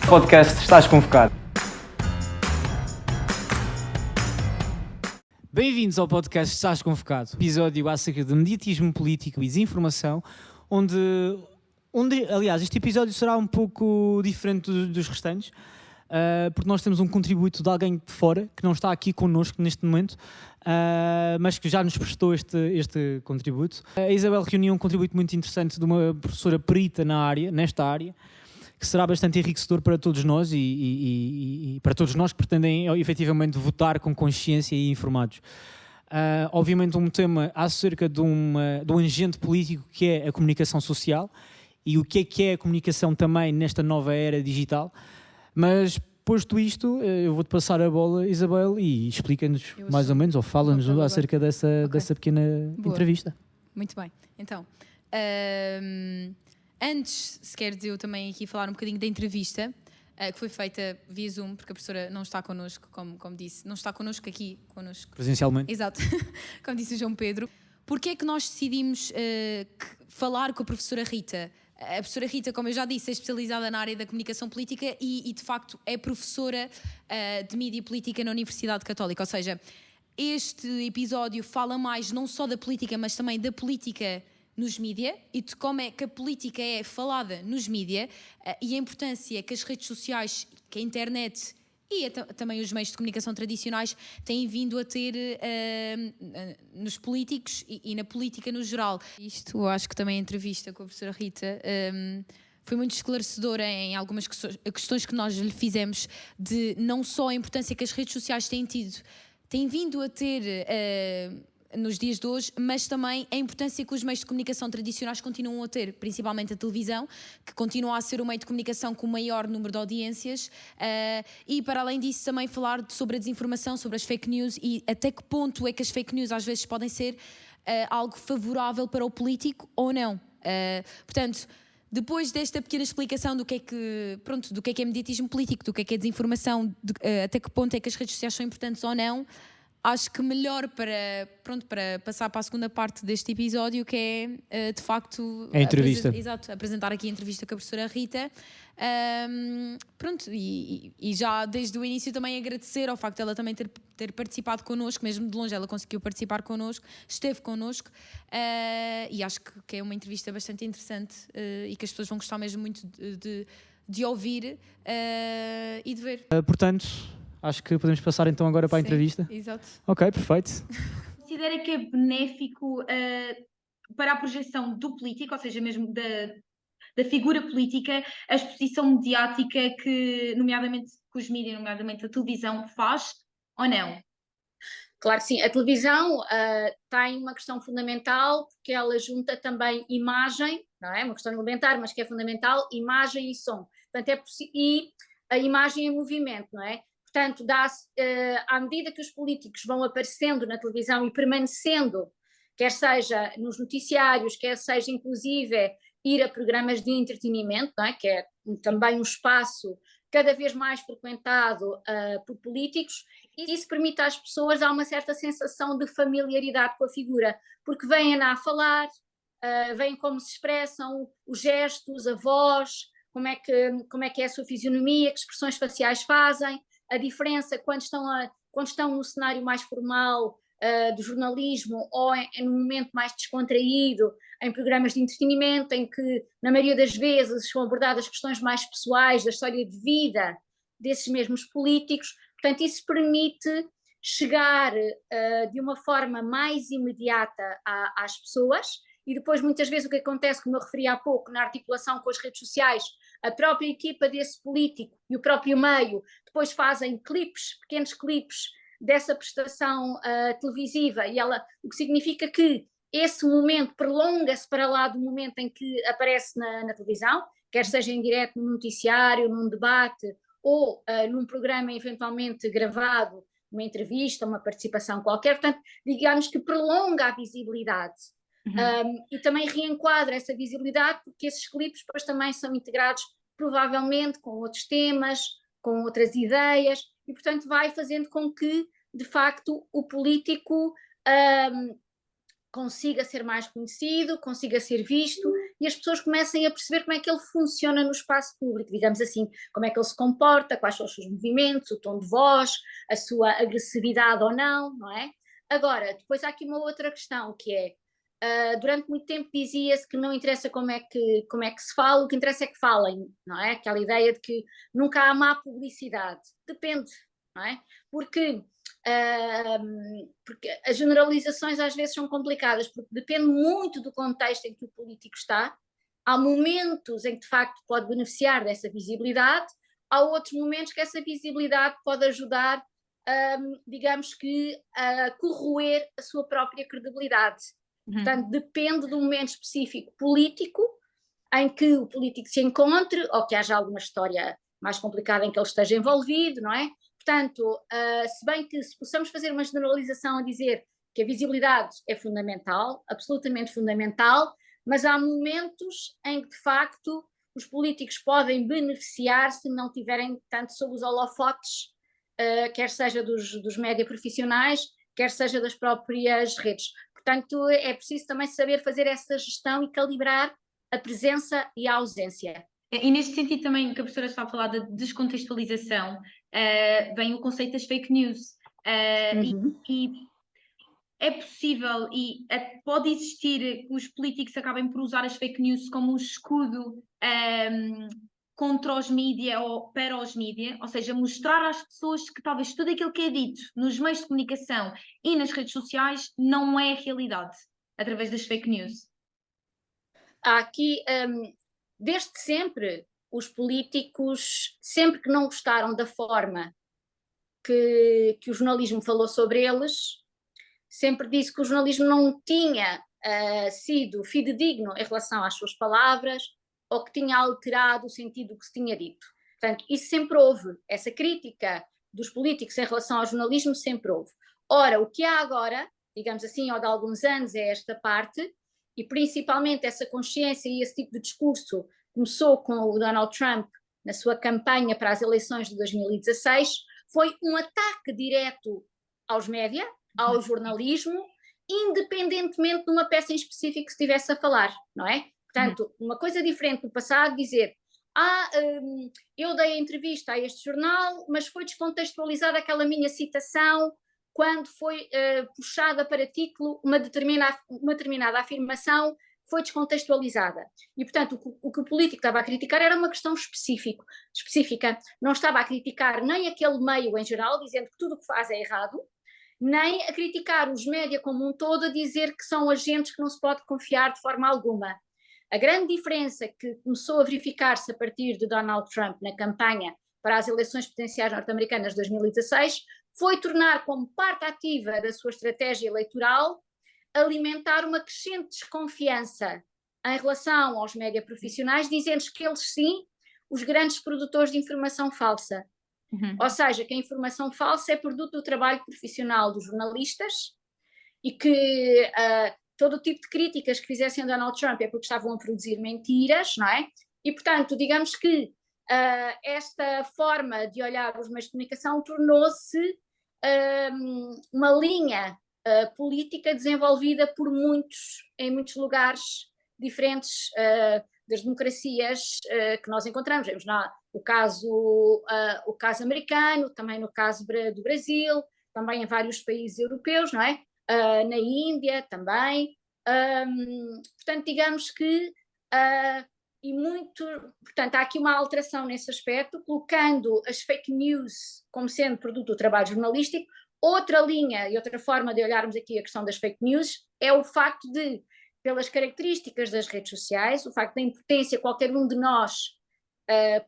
Podcast Estás Convocado. Bem-vindos ao podcast Estás Convocado, episódio acerca de mediatismo político e desinformação, onde aliás, este episódio será um pouco diferente dos restantes, porque nós temos um contributo de alguém de fora, que não está aqui connosco neste momento, mas que já nos prestou este contributo. A Isabel reuniu um contributo muito interessante de uma professora perita nesta área, que será bastante enriquecedor para todos nós e para todos nós que pretendem efetivamente votar com consciência e informados. Obviamente um tema acerca de um agente político que é a comunicação social e o que é a comunicação também nesta nova era digital. Mas posto isto, eu vou-te passar a bola, Isabel, e explica-nos mais ou menos, ou fala-nos acerca dessa pequena entrevista. Muito bem, então... Antes, sequer de eu também aqui falar um bocadinho da entrevista, que foi feita via Zoom, porque a professora não está connosco, como disse, não está connosco aqui, connosco. Presencialmente. Exato, como disse o João Pedro. Porquê é que nós decidimos falar com a professora Rita? A professora Rita, como eu já disse, é especializada na área da comunicação política e de facto é professora de mídia política na Universidade Católica, ou seja, este episódio fala mais não só da política, mas também da política nos mídia e de como é que a política é falada nos mídia e a importância que as redes sociais, que a internet e também os meios de comunicação tradicionais têm vindo a ter nos políticos e na política no geral. Isto, eu acho que também a entrevista com a professora Rita foi muito esclarecedora em algumas questões que nós lhe fizemos, de não só a importância que as redes sociais têm vindo a ter nos dias de hoje, mas também a importância que os meios de comunicação tradicionais continuam a ter, principalmente a televisão, que continua a ser o meio de comunicação com o maior número de audiências, e para além disso também falar sobre a desinformação, sobre as fake news e até que ponto é que as fake news às vezes podem ser algo favorável para o político ou não. Portanto, depois desta pequena explicação do que é mediatismo político, do que é desinformação, até que ponto é que as redes sociais são importantes ou não, acho que melhor para passar para a segunda parte deste episódio, que é, de facto... A entrevista. Apresentar aqui a entrevista com a professora Rita. E já desde o início também agradecer ao facto de ela também ter participado connosco, mesmo de longe ela conseguiu participar connosco, esteve connosco, e acho que é uma entrevista bastante interessante e que as pessoas vão gostar mesmo muito de ouvir e de ver. Portanto... Acho que podemos passar então agora para a entrevista. Exato. Ok, perfeito. Considera que é benéfico para a projeção do político, ou seja, mesmo da figura política, a exposição mediática que, nomeadamente, que os mídias, nomeadamente a televisão, faz ou não? Claro que sim. A televisão tem uma questão fundamental, porque ela junta também imagem, não é? Uma questão elementar, mas que é fundamental, imagem e som. Portanto, e a imagem em movimento, não é? Portanto, à medida que os políticos vão aparecendo na televisão e permanecendo, quer seja nos noticiários, quer seja inclusive ir a programas de entretenimento, não é? Que é também um espaço cada vez mais frequentado por políticos, e isso permite às pessoas dar uma certa sensação de familiaridade com a figura, porque vêm a falar, veem como se expressam, os gestos, a voz, como é que é a sua fisionomia, que expressões faciais fazem. A diferença quando estão no cenário mais formal do jornalismo ou num momento mais descontraído, em programas de entretenimento, em que, na maioria das vezes, são abordadas questões mais pessoais da história de vida desses mesmos políticos. Portanto, isso permite chegar de uma forma mais imediata às pessoas. E depois, muitas vezes, o que acontece, como eu referi há pouco, na articulação com as redes sociais, a própria equipa desse político e o próprio meio depois fazem pequenos clipes dessa prestação televisiva, o que significa que esse momento prolonga-se para lá do momento em que aparece na televisão, quer seja em direto num noticiário, num debate ou num programa eventualmente gravado, uma entrevista, uma participação qualquer. Portanto, digamos que prolonga a visibilidade. E também reenquadra essa visibilidade, porque esses clipes depois também são integrados provavelmente com outros temas, com outras ideias, e portanto vai fazendo com que de facto o político consiga ser mais conhecido, consiga ser visto, e as pessoas comecem a perceber como é que ele funciona no espaço público, digamos assim, como é que ele se comporta, quais são os seus movimentos, o tom de voz, a sua agressividade ou não, não é? Agora, depois há aqui uma outra questão, que é, durante muito tempo dizia-se que não interessa como é que se fala, o que interessa é que falem, não é? Aquela ideia de que nunca há má publicidade. Depende, não é? Porque as generalizações às vezes são complicadas, porque depende muito do contexto em que o político está. Há momentos em que de facto pode beneficiar dessa visibilidade, há outros momentos que essa visibilidade pode ajudar, digamos que, a corroer a sua própria credibilidade. Portanto, depende do momento específico político em que o político se encontre, ou que haja alguma história mais complicada em que ele esteja envolvido, não é? Portanto, se bem que se possamos fazer uma generalização a dizer que a visibilidade é fundamental, absolutamente fundamental, mas há momentos em que, de facto, os políticos podem beneficiar se não tiverem tanto sob os holofotes, quer seja dos média profissionais, quer seja das próprias redes. Portanto, é preciso também saber fazer essa gestão e calibrar a presença e a ausência. E neste sentido também que a professora está a falar de descontextualização, vem o conceito das fake news. E é possível e pode existir que os políticos acabem por usar as fake news como um escudo contra os mídia ou para os mídia, ou seja, mostrar às pessoas que talvez tudo aquilo que é dito nos meios de comunicação e nas redes sociais não é a realidade, através das fake news. Há aqui, desde sempre, os políticos, sempre que não gostaram da forma que o jornalismo falou sobre eles, sempre disse que o jornalismo não tinha sido fidedigno em relação às suas palavras, ou que tinha alterado o sentido do que se tinha dito. Portanto, isso sempre houve, essa crítica dos políticos em relação ao jornalismo sempre houve. Ora, o que há agora, digamos assim, ou de alguns anos, é esta parte, e principalmente essa consciência e esse tipo de discurso começou com o Donald Trump na sua campanha para as eleições de 2016, foi um ataque direto aos média, ao jornalismo, independentemente de uma peça em específico que se estivesse a falar, não é? Portanto, uma coisa diferente do passado, dizer eu dei a entrevista a este jornal, mas foi descontextualizada aquela minha citação quando foi puxada para título uma determinada afirmação, foi descontextualizada. E, portanto, o que o político estava a criticar era uma questão específica. Não estava a criticar nem aquele meio em geral, dizendo que tudo o que faz é errado, nem a criticar os média como um todo, a dizer que são agentes que não se pode confiar de forma alguma. A grande diferença que começou a verificar-se a partir de Donald Trump na campanha para as eleições presidenciais norte-americanas de 2016 foi tornar como parte ativa da sua estratégia eleitoral alimentar uma crescente desconfiança em relação aos média profissionais, dizendo-lhes que eles sim, os grandes produtores de informação falsa. Ou seja, que a informação falsa é produto do trabalho profissional dos jornalistas e que todo o tipo de críticas que fizessem a Donald Trump é porque estavam a produzir mentiras, não é? E, portanto, digamos que esta forma de olhar os meios de comunicação tornou-se uma linha política desenvolvida por em muitos lugares diferentes das democracias que nós encontramos. Vemos o caso americano, também no caso do Brasil, também em vários países europeus, não é? Na Índia também. Portanto, digamos que portanto, há aqui uma alteração nesse aspecto, colocando as fake news como sendo produto do trabalho jornalístico. Outra linha e outra forma de olharmos aqui a questão das fake news é o facto de, pelas características das redes sociais, o facto da impotência qualquer um de nós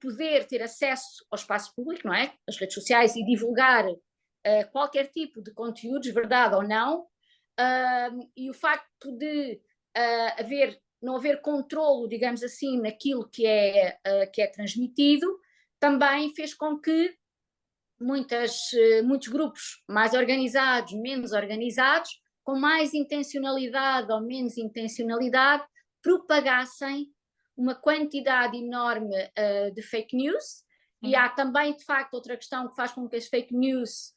poder ter acesso ao espaço público, não é? As redes sociais e divulgar qualquer tipo de conteúdos, verdade ou não, e o facto de não haver controlo, digamos assim, naquilo que é transmitido, também fez com que muitos grupos mais organizados, menos organizados, com mais intencionalidade ou menos intencionalidade, propagassem uma quantidade enorme de fake news. E há também, de facto, outra questão que faz com que as fake news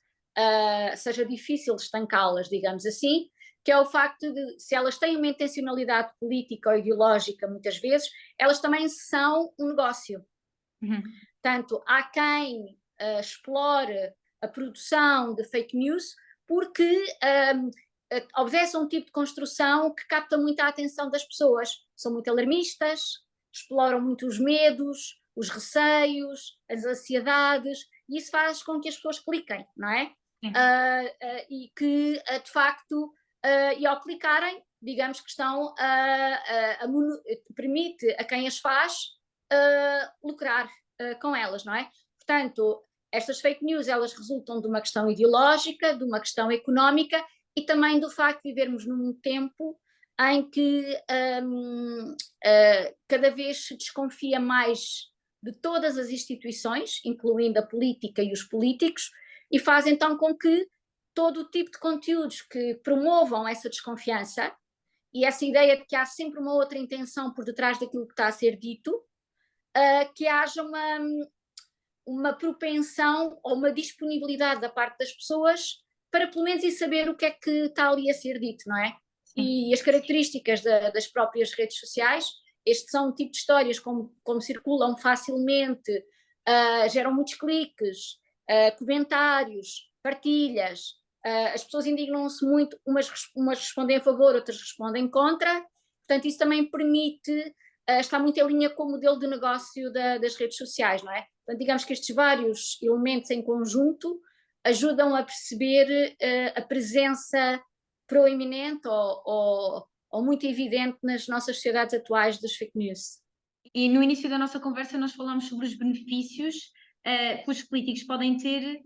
seja difícil estancá-las, digamos assim, que é o facto de, se elas têm uma intencionalidade política ou ideológica, muitas vezes, elas também são um negócio. Portanto, há quem explore a produção de fake news porque obedece a um tipo de construção que capta muito a atenção das pessoas. São muito alarmistas, exploram muito os medos, os receios, as ansiedades, e isso faz com que as pessoas cliquem, não é? E que, de facto, e ao clicarem, digamos que estão permite a quem as faz lucrar com elas, não é? Portanto, estas fake news, elas resultam de uma questão ideológica, de uma questão económica e também do facto de vivermos num tempo em que cada vez se desconfia mais de todas as instituições, incluindo a política e os políticos, e faz então com que todo o tipo de conteúdos que promovam essa desconfiança e essa ideia de que há sempre uma outra intenção por detrás daquilo que está a ser dito, que haja uma propensão ou uma disponibilidade da parte das pessoas para pelo menos ir saber o que é que está ali a ser dito, não é? E as características das próprias redes sociais, estes são um tipo de histórias como circulam facilmente, geram muitos cliques, comentários, partilhas, as pessoas indignam-se muito, umas respondem a favor, outras respondem contra, portanto isso também permite, está muito em linha com o modelo de negócio das redes sociais, não é? Portanto, digamos que estes vários elementos em conjunto ajudam a perceber a presença proeminente ou muito evidente nas nossas sociedades atuais das fake news. E no início da nossa conversa nós falámos sobre os benefícios que os políticos podem ter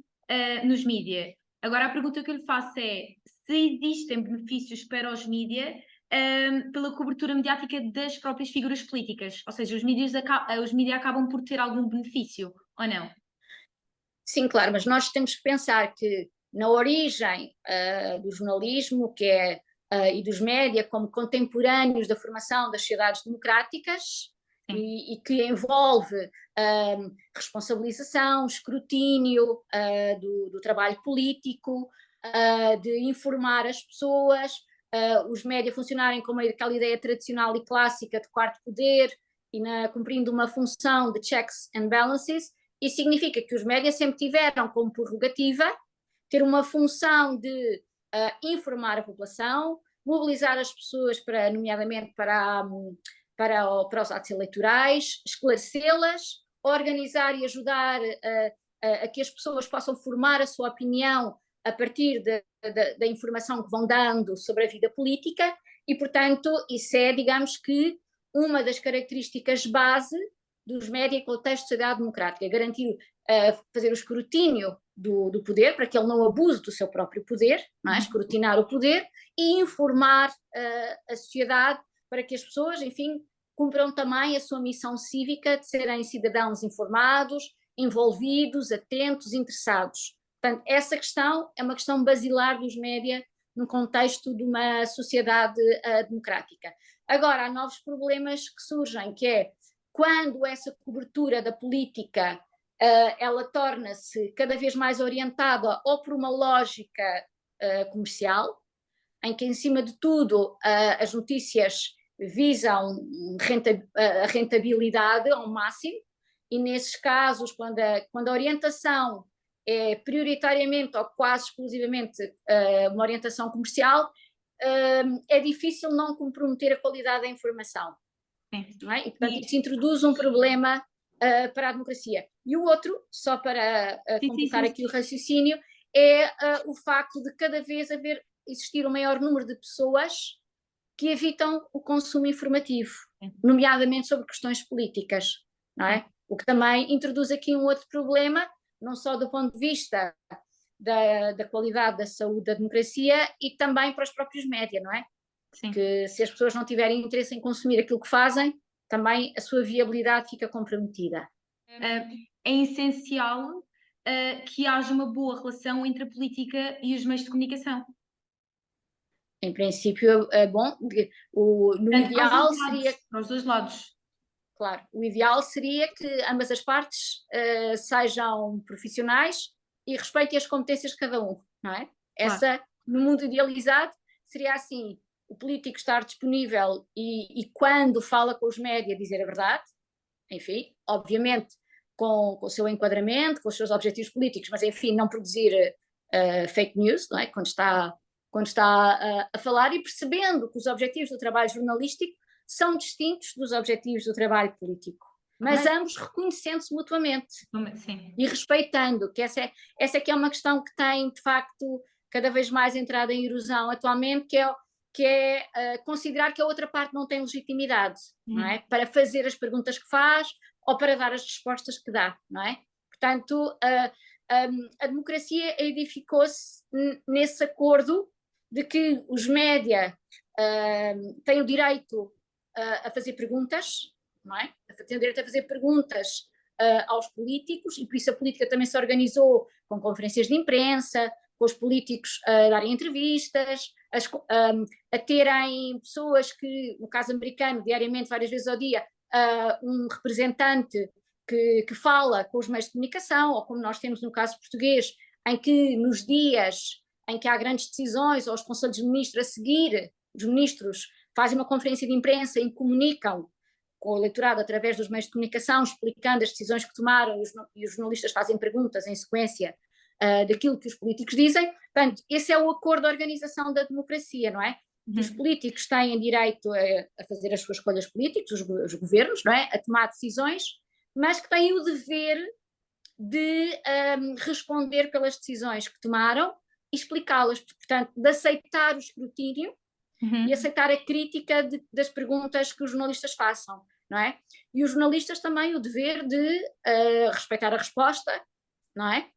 nos mídias. Agora a pergunta que eu lhe faço é se existem benefícios para os mídias pela cobertura mediática das próprias figuras políticas, ou seja, os mídias acabam por ter algum benefício, ou não? Sim, claro, mas nós temos que pensar que na origem do jornalismo e dos média como contemporâneos da formação das sociedades democráticas e que envolve responsabilização, escrutínio do trabalho político, de informar as pessoas, os média funcionarem como aquela ideia tradicional e clássica de quarto poder e cumprindo uma função de checks and balances. Isso significa que os médias sempre tiveram como prerrogativa ter uma função de informar a população, mobilizar as pessoas, nomeadamente para os atos eleitorais, esclarecê-las, organizar e ajudar a que as pessoas possam formar a sua opinião a partir da informação que vão dando sobre a vida política e, portanto, isso é, digamos que, uma das características base dos média em contexto de sociedade democrática, garantir, fazer o escrutínio do poder, para que ele não abuse do seu próprio poder, não é? Escrutinar o poder e informar a sociedade para que as pessoas, enfim, cumpram também a sua missão cívica de serem cidadãos informados, envolvidos, atentos, interessados. Portanto, essa questão é uma questão basilar dos média no contexto de uma sociedade democrática. Agora, há novos problemas que surgem, que é quando essa cobertura da política ela torna-se cada vez mais orientada ou por uma lógica comercial, em que, em cima de tudo, as notícias visam a rentabilidade ao máximo, e nesses casos, quando a orientação é prioritariamente ou quase exclusivamente uma orientação comercial, é difícil não comprometer a qualidade da informação. Não é? E, portanto, isso introduz um problema para a democracia. E o outro, só para completar aqui o raciocínio, é o facto de cada vez existir um maior número de pessoas que evitam o consumo informativo, nomeadamente sobre questões políticas, não é? O que também introduz aqui um outro problema, não só do ponto de vista da qualidade da saúde da democracia e também para os próprios média, não é? Sim. Que se as pessoas não tiverem interesse em consumir aquilo que fazem, também a sua viabilidade fica comprometida. É essencial que haja uma boa relação entre a política e os meios de comunicação. Em princípio é bom, no ideal seria... Para os dois lados. Claro, o ideal seria que ambas as partes sejam profissionais e respeitem as competências de cada um, não é? Claro. No mundo idealizado, seria assim, o político estar disponível e quando fala com os média dizer a verdade, enfim, obviamente com o seu enquadramento, com os seus objetivos políticos, mas enfim, não produzir fake news, não é? Quando está a falar e percebendo que os objetivos do trabalho jornalístico são distintos dos objetivos do trabalho político, mas ambos reconhecendo-se mutuamente. Sim. E respeitando, que essa é que é uma questão que tem, de facto, cada vez mais entrada em erosão atualmente, que é considerar que a outra parte não tem legitimidade, não é? Para fazer as perguntas que faz ou para dar as respostas que dá, não é? Portanto, a democracia edificou-se nesse acordo de que os média têm o direito a fazer perguntas, não é? Têm o direito a fazer perguntas aos políticos, e por isso a política também se organizou com conferências de imprensa, com os políticos a darem entrevistas, a terem pessoas que, no caso americano, diariamente, várias vezes ao dia, um representante que fala com os meios de comunicação, ou como nós temos no caso português, em que nos dias em que há grandes decisões, ou os conselhos de ministros a seguir, os ministros fazem uma conferência de imprensa e comunicam com o eleitorado através dos meios de comunicação, explicando as decisões que tomaram, e os jornalistas fazem perguntas em sequência daquilo que os políticos dizem. Portanto, esse é o acordo de organização da democracia, não é? Os políticos têm direito a fazer as suas escolhas políticas, os governos, não é? A tomar decisões, mas que têm o dever de responder pelas decisões que tomaram e explicá-las, portanto, de aceitar o escrutínio e aceitar a crítica das perguntas que os jornalistas façam, não é? E os jornalistas também o dever de respeitar a resposta, não é?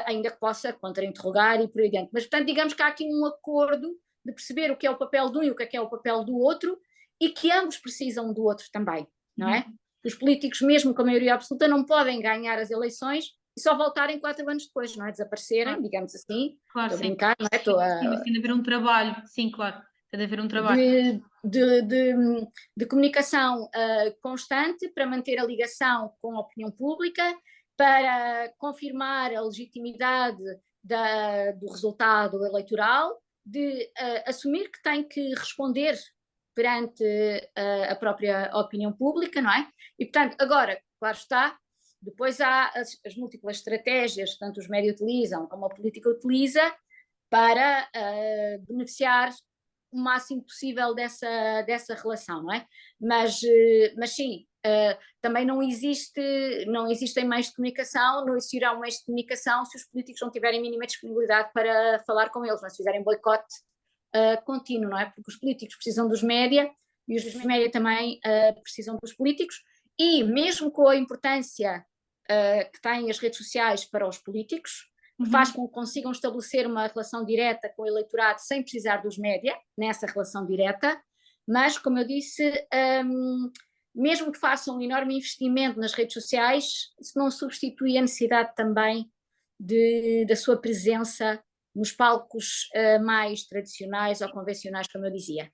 Ainda que possa contra-interrogar e por aí dentro. Mas, portanto, digamos que há aqui um acordo de perceber o que é o papel de um e o que é o papel do outro, e que ambos precisam do outro também, não é? Os políticos, mesmo com a maioria absoluta, não podem ganhar as eleições e só voltarem 4 anos depois, não é? Desaparecerem, digamos assim. Claro, estou a brincar, não é? Mas tem de haver um trabalho, sim, claro. Tem de haver um trabalho. De comunicação constante para manter a ligação com a opinião pública, para confirmar a legitimidade do resultado eleitoral, de assumir que tem que responder perante a própria opinião pública, não é? E, portanto, agora, claro está, depois há as múltiplas estratégias que tanto os médias utilizam como a política utiliza para beneficiar o máximo possível dessa relação, não é? Mas sim, também não existem meios de comunicação, não existirão meios de comunicação se os políticos não tiverem mínima disponibilidade para falar com eles, não se fizerem boicote contínuo, não é? Porque os políticos precisam dos média e os média também precisam dos políticos, e mesmo com a importância que têm as redes sociais para os políticos, que faz com que consigam estabelecer uma relação direta com o eleitorado sem precisar dos média, nessa relação direta, mas, como eu disse, mesmo que façam um enorme investimento nas redes sociais, isso não substitui a necessidade também da sua presença nos palcos mais tradicionais ou convencionais, como eu dizia.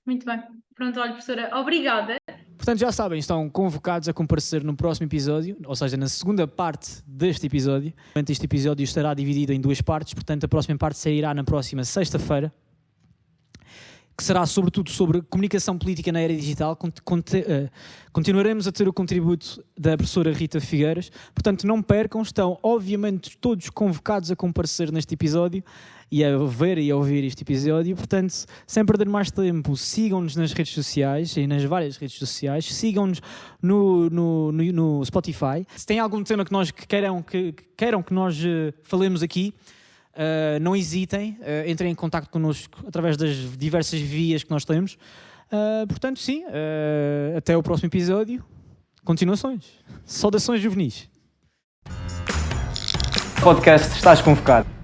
Muito bem. Pronto, olha, professora, obrigada. Portanto, já sabem, estão convocados a comparecer no próximo episódio, ou seja, na segunda parte deste episódio. Este episódio estará dividido em 2 partes, portanto a próxima parte sairá na próxima sexta-feira, que será sobretudo sobre comunicação política na era digital. Continuaremos a ter o contributo da professora Rita Figueiras, portanto não percam, estão obviamente todos convocados a comparecer neste episódio e a ver e a ouvir este episódio. Portanto, sem perder mais tempo, sigam-nos nas redes sociais e nas várias redes sociais, sigam-nos no Spotify. Se tem algum tema que queiram que nós falemos aqui, não hesitem, entrem em contacto connosco através das diversas vias que nós temos. Portanto, sim, até o próximo episódio. Continuações. Saudações juvenis. Podcast Estás Convocado.